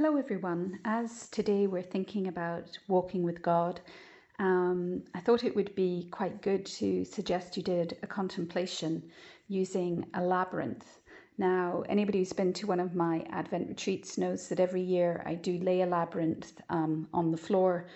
Hello everyone. As today we're thinking about walking with God, I thought it would be quite good to suggest you did a contemplation using a labyrinth. Now, anybody who's been to one of my Advent retreats knows that every year I do lay a labyrinth on the floor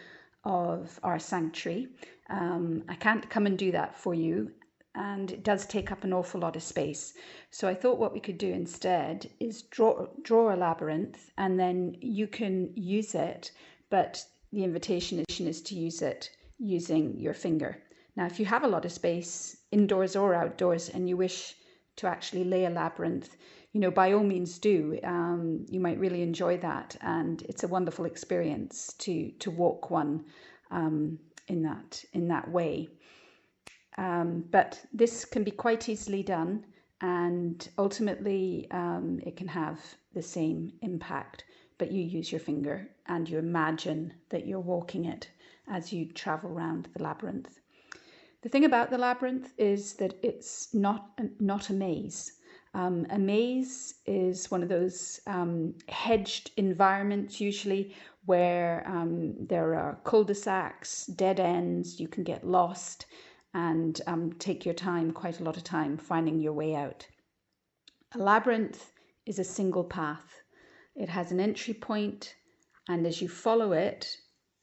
of our sanctuary. I can't come and do that for you, and it does take up an awful lot of space. So I thought what we could do instead is draw a labyrinth, and then you can use it, but the invitation is to use it using your finger. Now, if you have a lot of space, indoors or outdoors, and you wish to actually lay a labyrinth, by all means do. You might really enjoy that, and it's a wonderful experience to walk one in that way. But this can be quite easily done, and ultimately it can have the same impact, but you use your finger and you imagine that you're walking it as you travel around the labyrinth. The thing about the labyrinth is that it's not a maze. A maze is one of those hedged environments usually where there are cul-de-sacs, dead ends, you can get lost and take your time, quite a lot of time, finding your way out. A labyrinth is a single path. It has an entry point, and as you follow it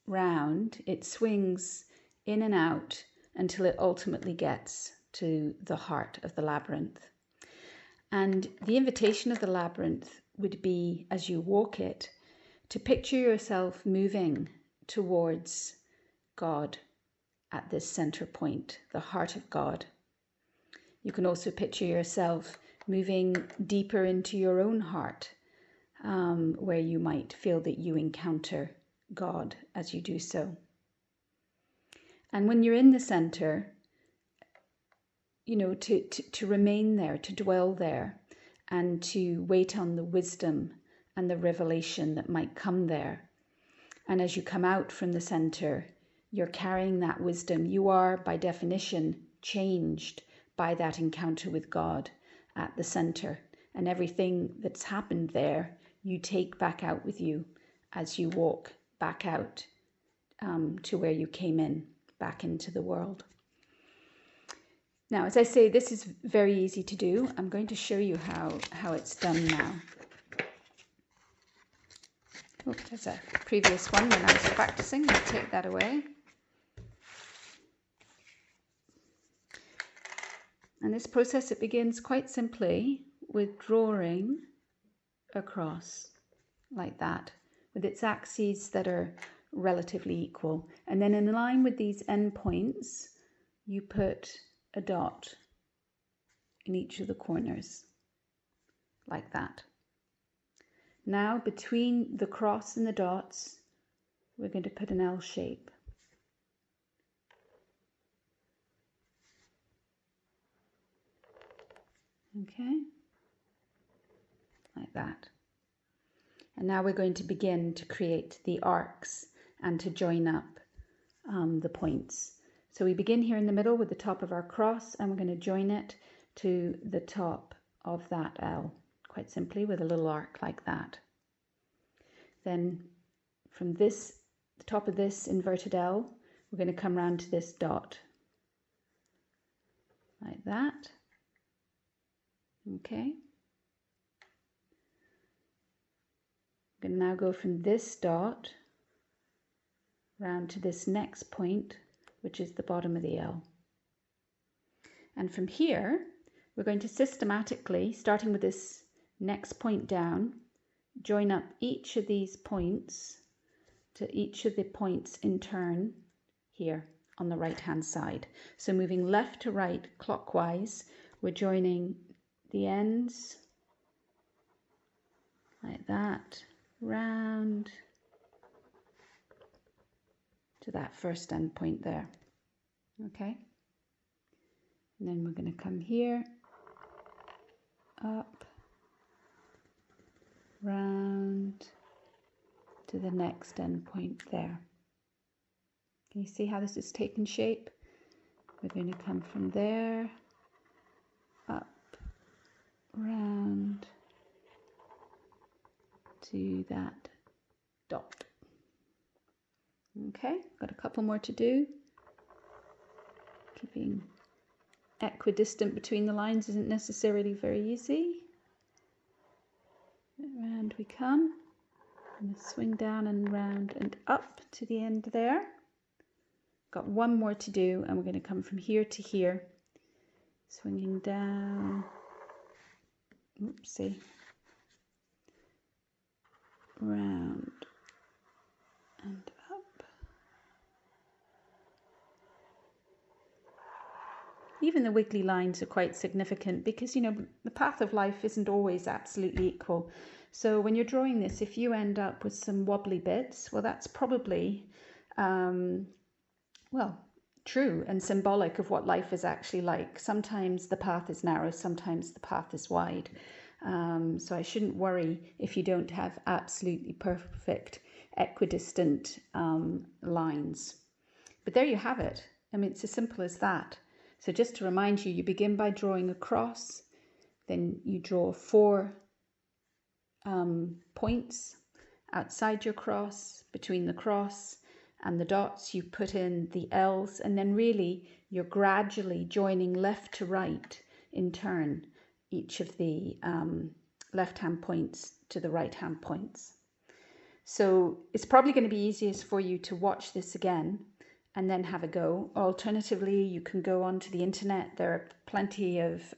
round, it swings in and out until it ultimately gets to the heart of the labyrinth. And the invitation of the labyrinth would be, as you walk it, to picture yourself moving towards God at this center point, the heart of God. You can also picture yourself moving deeper into your own heart, where you might feel that you encounter God as you do so. And when you're in the center, to remain there, to dwell there, and to wait on the wisdom and the revelation that might come there. And as you come out from the center, you're carrying that wisdom. You are, by definition, changed by that encounter with God at the center. And everything that's happened there, you take back out with you as you walk back out to where you came in, back into the world. Now, as I say, this is very easy to do. I'm going to show you how it's done now. Oh, there's a previous one when I was practicing. I'll take that away. And this process, it begins quite simply with drawing across like that, with its axes that are relatively equal. And then in line with these endpoints, you put a dot in each of the corners, like that. Now, between the cross and the dots, we're going to put an L shape. Okay, like that. And now we're going to begin to create the arcs and to join up the points. So we begin here in the middle with the top of our cross, and we're going to join it to the top of that L, quite simply with a little arc like that. Then from the top of this inverted L, we're going to come round to this dot, like that. Okay. I'm going to now go from this dot round to this next point, which is the bottom of the L. And from here, we're going to systematically, starting with this next point down, join up each of these points to each of the points in turn here on the right-hand side. So moving left to right clockwise, we're joining the ends like that, round to that first end point there. Okay, and then we're going to come here, up, round to the next end point there. Can you see how this is taking shape? We're going to come from there, up, round to that dot. Okay, got a couple more to do. Keeping equidistant between the lines isn't necessarily very easy. Around we come. I'm going to swing down and round and up to the end there. Got one more to do, and we're going to come from here to here, swinging down, oopsie, round and up. Even the wiggly lines are quite significant because, you know, the path of life isn't always absolutely equal. So when you're drawing this, if you end up with some wobbly bits, well, that's probably, true and symbolic of what life is actually like. Sometimes the path is narrow, sometimes the path is wide. So I shouldn't worry if you don't have absolutely perfect equidistant lines. But there you have it. I mean, it's as simple as that. So just to remind you, you begin by drawing a cross, then you draw 4 points outside your cross, between the cross and the dots. You put in the L's, and then really you're gradually joining left to right in turn, each of the left-hand points to the right-hand points. So it's probably going to be easiest for you to watch this again and then have a go. Alternatively, you can go onto the internet. There are plenty of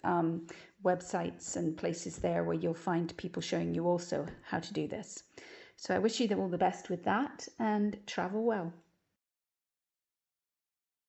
websites and places there where you'll find people showing you also how to do this. So I wish you all the best with that, and travel well.